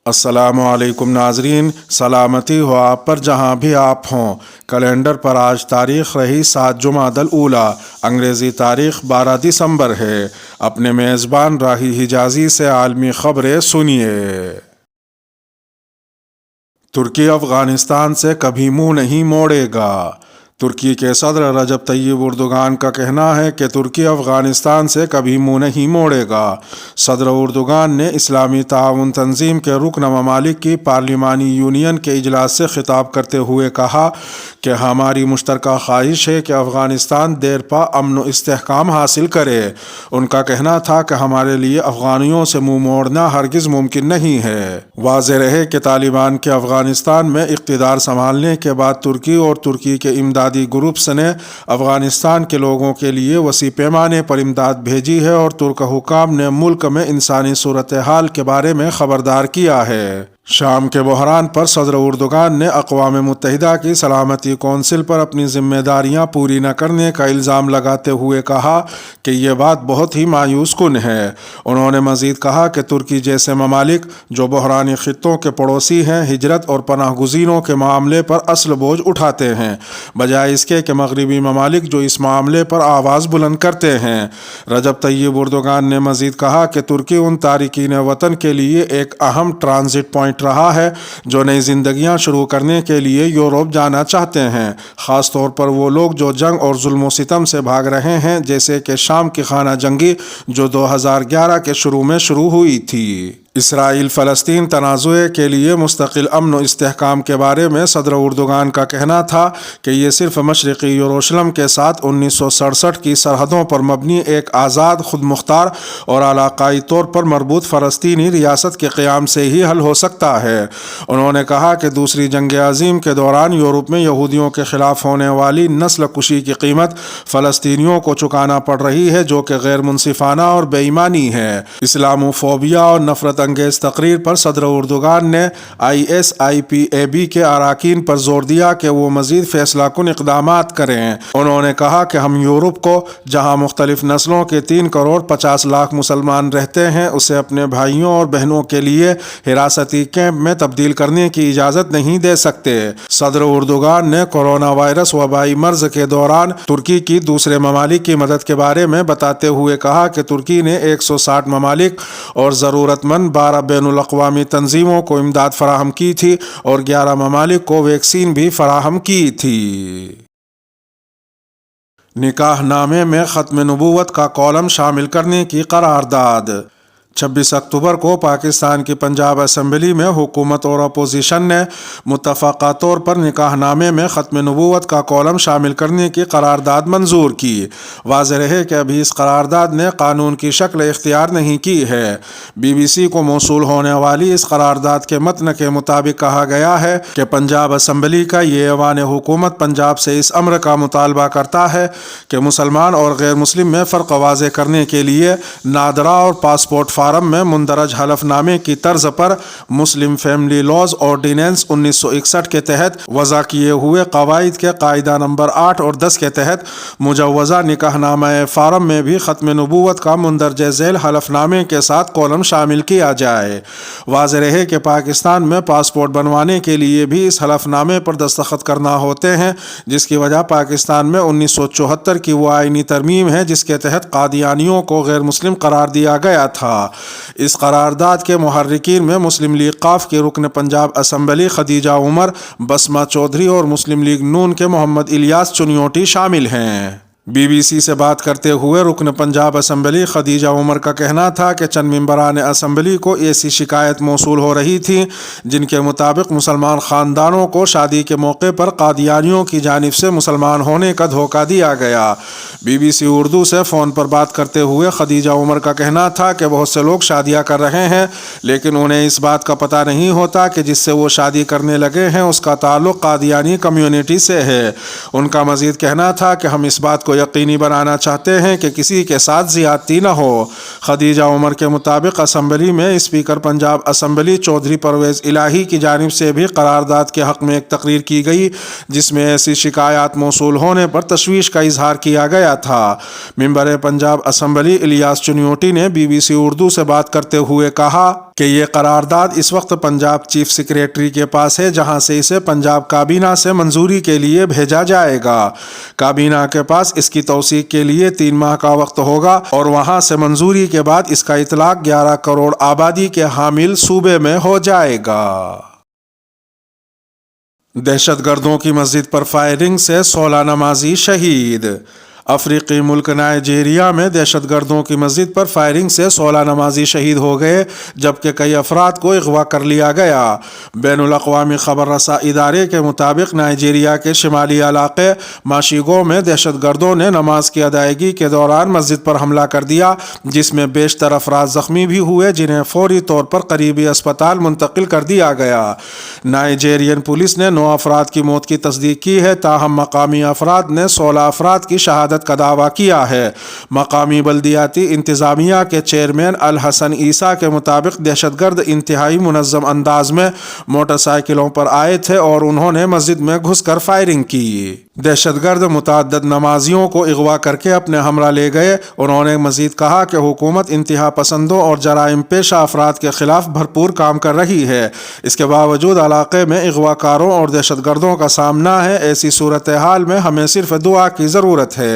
السلام علیکم ناظرین، سلامتی ہو آپ پر جہاں بھی آپ ہوں۔ کیلنڈر پر آج تاریخ رہی 7 جمادی الاولیٰ، انگریزی تاریخ 12 دسمبر ہے۔ اپنے میزبان راہی حجازی سے عالمی خبریں سنیے۔ ترکی افغانستان سے کبھی منہ نہیں موڑے گا۔ ترکی کے صدر رجب طیب اردوغان کا کہنا ہے کہ ترکی افغانستان سے کبھی منہ نہیں موڑے گا۔ صدر اردوغان نے اسلامی تعاون تنظیم کے رکن ممالک کی پارلیمانی یونین کے اجلاس سے خطاب کرتے ہوئے کہا کہ ہماری مشترکہ خواہش ہے کہ افغانستان دیر پا امن و استحکام حاصل کرے۔ ان کا کہنا تھا کہ ہمارے لیے افغانیوں سے منہ موڑنا ہرگز ممکن نہیں ہے۔ واضح رہے کہ طالبان کے افغانستان میں اقتدار سنبھالنے کے بعد ترکی اور ترکی کے امدادی گروپس نے افغانستان کے لوگوں کے لیے وسیع پیمانے پر امداد بھیجی ہے اور ترک حکام نے ملک میں انسانی صورتحال کے بارے میں خبردار کیا ہے۔ شام کے بحران پر صدر اردوغان نے اقوام متحدہ کی سلامتی کونسل پر اپنی ذمہ داریاں پوری نہ کرنے کا الزام لگاتے ہوئے کہا کہ یہ بات بہت ہی مایوس کن ہے۔ انہوں نے مزید کہا کہ ترکی جیسے ممالک جو بحرانی خطوں کے پڑوسی ہیں، ہجرت اور پناہ گزینوں کے معاملے پر اصل بوجھ اٹھاتے ہیں، بجائے اس کے کہ مغربی ممالک جو اس معاملے پر آواز بلند کرتے ہیں۔ رجب طیب اردوغان نے مزید کہا کہ ترکی ان تارکین وطن کے لیے ایک اہم ٹرانزٹ پوائنٹ رہا ہے جو نئی زندگیاں شروع کرنے کے لیے یورپ جانا چاہتے ہیں، خاص طور پر وہ لوگ جو جنگ اور ظلم و ستم سے بھاگ رہے ہیں، جیسے کہ شام کی خانہ جنگی جو 2011 کے شروع میں شروع ہوئی تھی۔ اسرائیل فلسطین تنازع کے لیے مستقل امن و استحکام کے بارے میں صدر اردوغان کا کہنا تھا کہ یہ صرف مشرقی یروشلم کے ساتھ 1967 کی سرحدوں پر مبنی ایک آزاد، خود مختار اور علاقائی طور پر مربوط فلسطینی ریاست کے قیام سے ہی حل ہو سکتا ہے۔ انہوں نے کہا کہ دوسری جنگ عظیم کے دوران یورپ میں یہودیوں کے خلاف ہونے والی نسل کشی کی قیمت فلسطینیوں کو چکانا پڑ رہی ہے، جو کہ غیر منصفانہ اور بے ایمانی ہے۔ اسلاموفوبیا اور نفرت انگیز تقریر پر صدر اردوغان نے ISIPAB کے اراکین پر زور دیا کہ وہ مزید فیصلہ کن اقدامات کریں۔ انہوں نے کہا کہ ہم یورپ کو، جہاں مختلف نسلوں کے 3 کروڑ 50 لاکھ مسلمان رہتے ہیں، اسے اپنے بھائیوں اور بہنوں کے لیے حراستی کیمپ میں تبدیل کرنے کی اجازت نہیں دے سکتے۔ صدر اردوغان نے کورونا وائرس وبائی مرض کے دوران ترکی کی دوسرے ممالک کی مدد کے بارے میں بتاتے ہوئے کہا کہ ترکی نے 160 ممالک اور ضرورت مند 12 بین الاقوامی تنظیموں کو امداد فراہم کی تھی اور 11 ممالک کو ویکسین بھی فراہم کی تھی۔ نکاح نامے میں ختم نبوت کا کالم شامل کرنے کی قرارداد۔ 26 اکتوبر کو پاکستان کی پنجاب اسمبلی میں حکومت اور اپوزیشن نے متفقہ طور پر نکاح نامے میں ختم نبوت کا کالم شامل کرنے کی قرارداد منظور کی۔ واضح رہے کہ ابھی اس قرارداد نے قانون کی شکل اختیار نہیں کی ہے۔ BBC کو موصول ہونے والی اس قرارداد کے متن کے مطابق کہا گیا ہے کہ پنجاب اسمبلی کا یہ ایوان حکومت پنجاب سے اس امر کا مطالبہ کرتا ہے کہ مسلمان اور غیر مسلم میں فرق واضح کرنے کے لیے نادرا اور پاسپورٹ فارم میں مندرج حلف نامے کی طرز پر مسلم فیملی لاز آرڈیننس 1961 کے تحت وضع کیے ہوئے قواعد کے قاعدہ نمبر 8 اور 10 کے تحت مجوزہ نکاح نامہ فارم میں بھی ختم نبوت کا مندرجہ ذیل حلف نامے کے ساتھ کالم شامل کیا جائے۔ واضح رہے کہ پاکستان میں پاسپورٹ بنوانے کے لیے بھی اس حلف نامے پر دستخط کرنا ہوتے ہیں، جس کی وجہ پاکستان میں 1974 کی وہ آئینی ترمیم ہے جس کے تحت قادیانیوں کو غیر مسلم قرار دیا گیا تھا۔ اس قرارداد کے محرکین میں مسلم لیگ ق کے رکن پنجاب اسمبلی خدیجہ عمر، بسمہ چودھری اور مسلم لیگ ن کے محمد الیاس چنیوٹی شامل ہیں۔ BBC سے بات کرتے ہوئے رکن پنجاب اسمبلی خدیجہ عمر کا کہنا تھا کہ چند ممبران اسمبلی کو ایسی شکایت موصول ہو رہی تھی جن کے مطابق مسلمان خاندانوں کو شادی کے موقع پر قادیانیوں کی جانب سے مسلمان ہونے کا دھوکہ دیا گیا۔ BBC اردو سے فون پر بات کرتے ہوئے خدیجہ عمر کا کہنا تھا کہ بہت سے لوگ شادیاں کر رہے ہیں، لیکن انہیں اس بات کا پتہ نہیں ہوتا کہ جس سے وہ شادی کرنے لگے ہیں اس کا تعلق قادیانی کمیونٹی سے ہے۔ ان کا مزید کہنا تھا کہ ہم اس بات کو یقینی بنانا چاہتے ہیں کہ کسی کے ساتھ زیادتی نہ ہو۔ خدیجہ عمر کے مطابق اسمبلی میں اسپیکر پنجاب اسمبلی چودھری پرویز الہی کی جانب سے بھی قرارداد کے حق میں ایک تقریر کی گئی جس میں ایسی شکایات موصول ہونے پر تشویش کا اظہار کیا گیا تھا۔ ممبر پنجاب اسمبلی الیاس چنیوٹی نے BBC اردو سے بات کرتے ہوئے کہا کہ یہ قرارداد اس وقت پنجاب چیف سیکریٹری کے پاس ہے، جہاں سے اسے پنجاب کابینہ سے منظوری کے لیے بھیجا جائے گا۔ کابینہ کے پاس اس کی توثیق کے لیے 3 ماہ کا وقت ہوگا اور وہاں سے منظوری کے بعد اس کا اطلاق 11 کروڑ آبادی کے حامل صوبے میں ہو جائے گا۔ دہشت گردوں کی مسجد پر فائرنگ سے 16 نمازی شہید۔ افریقی ملک نائجیریا میں دہشت گردوں کی مسجد پر فائرنگ سے 16 نمازی شہید ہو گئے، جبکہ کئی افراد کو اغوا کر لیا گیا۔ بین الاقوامی خبر رساں ادارے کے مطابق نائجیریا کے شمالی علاقے ماشیگو میں دہشت گردوں نے نماز کی ادائیگی کے دوران مسجد پر حملہ کر دیا، جس میں بیشتر افراد زخمی بھی ہوئے، جنہیں فوری طور پر قریبی اسپتال منتقل کر دیا گیا۔ نائجیرین پولیس نے 9 افراد کی موت کی تصدیق کی ہے، تاہم مقامی افراد نے 16 افراد کی شہادت کا دعویٰ کیا ہے۔ مقامی بلدیاتی انتظامیہ کے چیئرمین الحسن عیسیٰ کے مطابق دہشت گرد انتہائی منظم انداز میں موٹر سائیکلوں پر آئے تھے اور انہوں نے مسجد میں گھس کر فائرنگ کی۔ دہشت گرد متعدد نمازیوں کو اغوا کر کے اپنے ہمراہ لے گئے۔ انہوں نے مزید کہا کہ حکومت انتہا پسندوں اور جرائم پیشہ افراد کے خلاف بھرپور کام کر رہی ہے۔ اس کے باوجود علاقے میں اغوا کاروں اور دہشت گردوں کا سامنا ہے۔ ایسی صورتحال میں ہمیں صرف دعا کی ضرورت ہے۔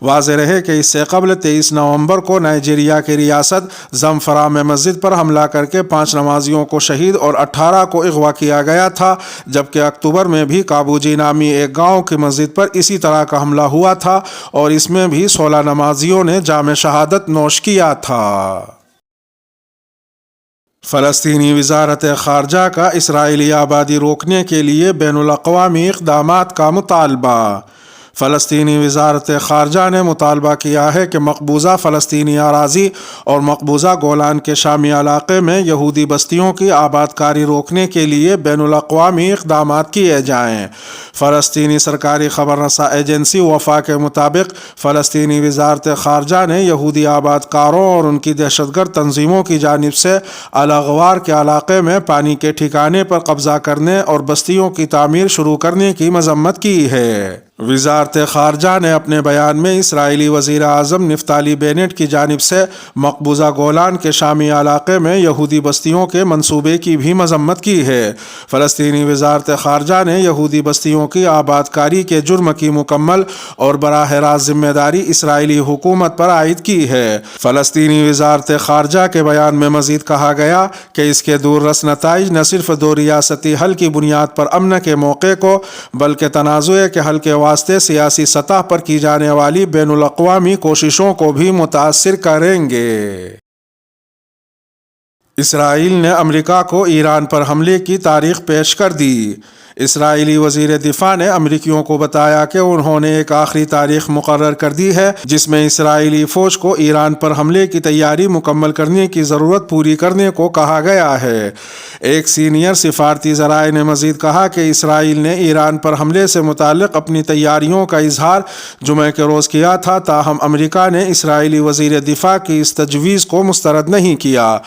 واضح رہے کہ اس سے قبل 23 نومبر کو نائجیریا کی ریاست زمفرا میں مسجد پر حملہ کر کے 5 نمازیوں کو شہید اور 18 کو اغوا کیا گیا تھا، جبکہ اکتوبر میں بھی کابوجی نامی ایک گاؤں کی مسجد پر اسی طرح کا حملہ ہوا تھا اور اس میں بھی 16 نمازیوں نے جام شہادت نوش کیا تھا۔ فلسطینی وزارت خارجہ کا اسرائیلی آبادی روکنے کے لیے بین الاقوامی اقدامات کا مطالبہ۔ فلسطینی وزارت خارجہ نے مطالبہ کیا ہے کہ مقبوضہ فلسطینی اراضی اور مقبوضہ گولان کے شامی علاقے میں یہودی بستیوں کی آباد کاری روکنے کے لیے بین الاقوامی اقدامات کیے جائیں۔ فلسطینی سرکاری خبر رساں ایجنسی وفا کے مطابق فلسطینی وزارت خارجہ نے یہودی آباد کاروں اور ان کی دہشت گرد تنظیموں کی جانب سے الاغوار کے علاقے میں پانی کے ٹھکانے پر قبضہ کرنے اور بستیوں کی تعمیر شروع کرنے کی مذمت کی ہے۔ وزارت خارجہ نے اپنے بیان میں اسرائیلی وزیر اعظم نفتالی بینٹ کی جانب سے مقبوضہ گولان کے شامی علاقے میں یہودی بستیوں کے منصوبے کی بھی مذمت کی ہے۔ فلسطینی وزارت خارجہ نے یہودی بستیوں کی آباد کاری کے جرم کی مکمل اور براہ راست ذمہ داری اسرائیلی حکومت پر عائد کی ہے۔ فلسطینی وزارت خارجہ کے بیان میں مزید کہا گیا کہ اس کے دور رس نتائج نہ صرف 2 ریاستی حل کی بنیاد پر امن کے موقع کو بلکہ تنازع کے حل کے واسطے سیاسی سطح پر کی جانے والی بین الاقوامی کوششوں کو بھی متاثر کریں گے۔ اسرائیل نے امریکہ کو ایران پر حملے کی تاریخ پیش کر دی۔ اسرائیلی وزیر دفاع نے امریکیوں کو بتایا کہ انہوں نے ایک آخری تاریخ مقرر کر دی ہے جس میں اسرائیلی فوج کو ایران پر حملے کی تیاری مکمل کرنے کی ضرورت پوری کرنے کو کہا گیا ہے۔ ایک سینئر سفارتی ذرائع نے مزید کہا کہ اسرائیل نے ایران پر حملے سے متعلق اپنی تیاریوں کا اظہار جمعہ کے روز کیا تھا، تاہم امریکہ نے اسرائیلی وزیر دفاع کی اس تجویز کو مسترد نہیں کیا۔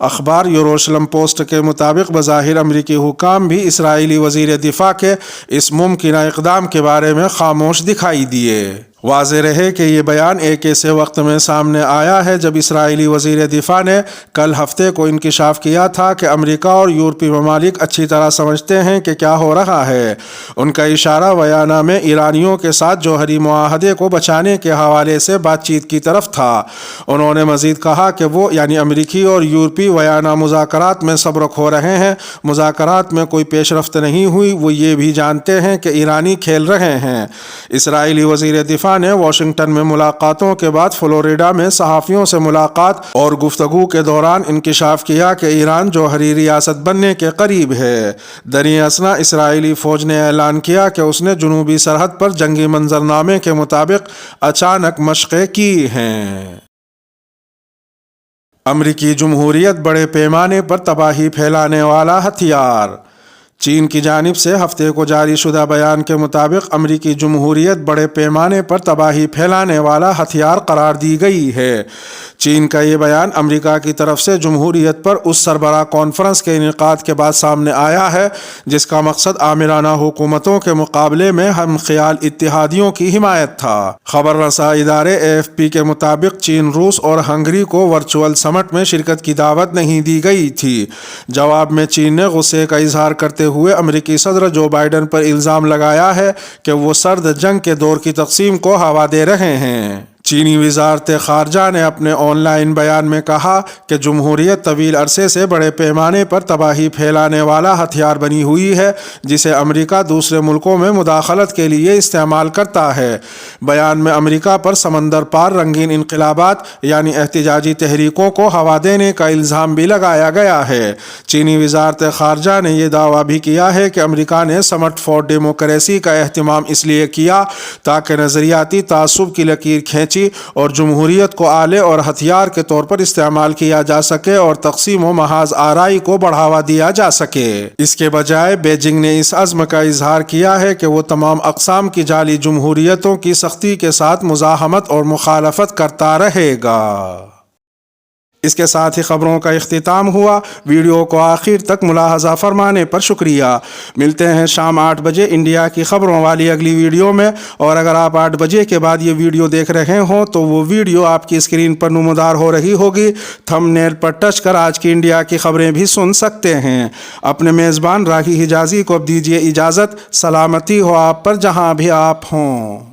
اخبار یروشلم پوسٹ کے مطابق بظاہر امریکی حکام بھی اسرائیلی وزیر دفاع کے اس ممکنہ اقدام کے بارے میں خاموش دکھائی دیے۔ واضح رہے کہ یہ بیان ایک ایسے وقت میں سامنے آیا ہے جب اسرائیلی وزیر دفاع نے کل ہفتے کو انکشاف کیا تھا کہ امریکہ اور یورپی ممالک اچھی طرح سمجھتے ہیں کہ کیا ہو رہا ہے۔ ان کا اشارہ ویانا میں ایرانیوں کے ساتھ جوہری معاہدے کو بچانے کے حوالے سے بات چیت کی طرف تھا۔ انہوں نے مزید کہا کہ وہ یعنی امریکی اور یورپی ویانا مذاکرات میں صبر کھو رہے ہیں۔ مذاکرات میں کوئی پیش رفت نہیں ہوئی، وہ یہ بھی جانتے ہیں کہ ایرانی کھیل رہے ہیں۔ اسرائیلی وزیر دفاع نے واشنگٹن میں ملاقاتوں کے بعد فلوریڈا میں صحافیوں سے ملاقات اور گفتگو کے دوران انکشاف کیا کہ ایران جوہری ریاست بننے کے قریب ہے۔ دریں اثنا اسرائیلی فوج نے اعلان کیا کہ اس نے جنوبی سرحد پر جنگی منظرنامے کے مطابق اچانک مشقیں کی ہیں۔ امریکی جمہوریت بڑے پیمانے پر تباہی پھیلانے والا ہتھیار۔ چین کی جانب سے ہفتے کو جاری شدہ بیان کے مطابق امریکی جمہوریت بڑے پیمانے پر تباہی پھیلانے والا ہتھیار قرار دی گئی ہے۔ چین کا یہ بیان امریکہ کی طرف سے جمہوریت پر اس سربراہ کانفرنس کے انعقاد کے بعد سامنے آیا ہے جس کا مقصد آمرانہ حکومتوں کے مقابلے میں ہم خیال اتحادیوں کی حمایت تھا۔ خبر رساں ادارے AFP کے مطابق چین، روس اور ہنگری کو ورچوئل سمٹ میں شرکت کی دعوت نہیں دی گئی تھی۔ جواب میں چین نے غصے کا اظہار کرتے ہوئے امریکی صدر جو بائیڈن پر الزام لگایا ہے کہ وہ سرد جنگ کے دور کی تقسیم کو ہوا دے رہے ہیں۔ چینی وزارت خارجہ نے اپنے آن لائن بیان میں کہا کہ جمہوریت طویل عرصے سے بڑے پیمانے پر تباہی پھیلانے والا ہتھیار بنی ہوئی ہے جسے امریکہ دوسرے ملکوں میں مداخلت کے لیے استعمال کرتا ہے۔ بیان میں امریکہ پر سمندر پار رنگین انقلابات یعنی احتجاجی تحریکوں کو ہوا دینے کا الزام بھی لگایا گیا ہے۔ چینی وزارت خارجہ نے یہ دعویٰ بھی کیا ہے کہ امریکہ نے سمٹ فار ڈیموکریسی کا اہتمام اس لیے کیا تاکہ نظریاتی تعصب کی لکیر کھینچی اور جمہوریت کو آلے اور ہتھیار کے طور پر استعمال کیا جا سکے اور تقسیم و محاذ آرائی کو بڑھاوا دیا جا سکے۔ اس کے بجائے بیجنگ نے اس عزم کا اظہار کیا ہے کہ وہ تمام اقسام کی جعلی جمہوریتوں کی سختی کے ساتھ مزاحمت اور مخالفت کرتا رہے گا۔ اس کے ساتھ ہی خبروں کا اختتام ہوا۔ ویڈیو کو آخر تک ملاحظہ فرمانے پر شکریہ۔ ملتے ہیں شام 8 بجے انڈیا کی خبروں والی اگلی ویڈیو میں، اور اگر آپ 8 بجے کے بعد یہ ویڈیو دیکھ رہے ہوں تو وہ ویڈیو آپ کی اسکرین پر نمودار ہو رہی ہوگی۔ تھم نیل پر ٹچ کر آج کی انڈیا کی خبریں بھی سن سکتے ہیں۔ اپنے میزبان راہی حجازی کو اب دیجیے اجازت۔ سلامتی ہو آپ پر جہاں بھی آپ ہوں۔